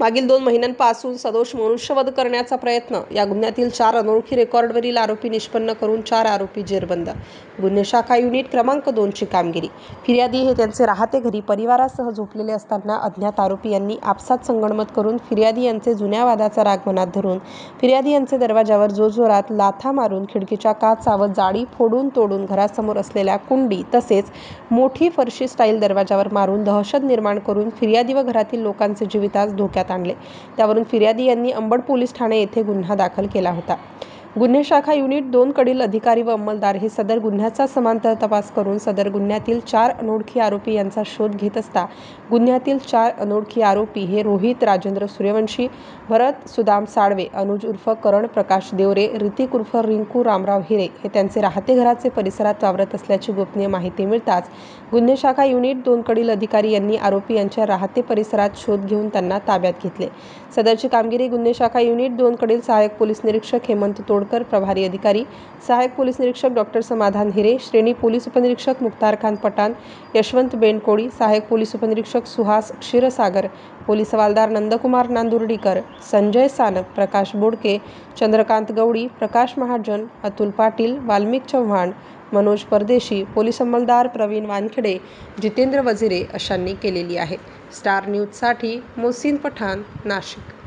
मागील 2 महिन्यांपासून सदोष मनुष्यवध करण्याचा प्रयत्न या गुन्ह्यातील 4 अनोळखी रेकॉर्डवरील आरोपी निष्पन्न करून 4 आरोपी जेरबंद. गुन्हे शाखा युनिट क्रमांक 2 ची कामगिरी. फिर्यादी हे त्यांचे राहते घरी परिवारासह झोपलेले असताना अज्ञात आरोपी यांनी आपसात संगनमत करून फिर्यादी यांचे जुन्या वादाचा राग मनात धरून फिर्यादी यांचे दरवाजावर जोरजोरात लाथा मारून खिडकीच्या काचा व जाळी फोडून तोडून घरासमोर असलेल्या कुंडी तसेच मोठी फरशी स्टाईल दरवाजावर मारून दहशत निर्माण करून फिर्यादी व घरातील लोकांचे जीवितास धोक्यात आणले. त्यावरून फिर्यादी यांनी अंबड पोलीस ठाणे येथे गुन्हा दाखल केला होता. गुन्हे शाखा युनिट 2 कडील अधिकारी व अंमलदार हे सदर गुन्ह्याचा समांतर तपास करून सदर गुन्ह्यातील 4 अनोळखी आरोपी यांचा शोध घेत असता गुन्ह्यातील 4 अनोळखी आरोपी हे रोहित राजेंद्र सूर्यवंशी, भरत सुदाम साळवे, अनुज उर्फ करण प्रकाश देवरे, ऋतिक उर्फ रिंकू रामराव हिरे हे त्यांचे राहते घराचे परिसरात वावरत असल्याची गोपनीय माहिती मिळताच गुन्हे शाखा युनिट 2 कडील अधिकारी यांनी आरोपी यांच्या राहते परिसरात शोध घेऊन त्यांना ताब्यात घेतले. सदरची कामगिरी गुन्हे शाखा युनिट 2 कडील सहाय्यक पोलीस निरीक्षक हेमंत तोडकर, प्रभारी अधिकारी सहाय्यक पोलीस निरीक्षक डॉक्टर समाधान हिरे, श्रेणी पोलीस उपनिरीक्षक मुख्तार खान पठाण, यशवंत बेनकोडी, सहाय्यक पोलीस उपनिरीक्षक सुहास क्षीरसागर, पोलीस हवालदार नंदकुमार नांदुर्डीकर, संजय सानप, प्रकाश बोडके, चंद्रकांत गवडी, प्रकाश महाजन, अतुल पाटील, वाल्मिक चव्हाण, मनोज परदेशी, पोलीस अंमलदार प्रवीण वानखेडे, जितेंद्र वजिरे अशांनी केलेली आहे. स्टार न्यूजसाठी मोहसिन पठाण, नाशिक.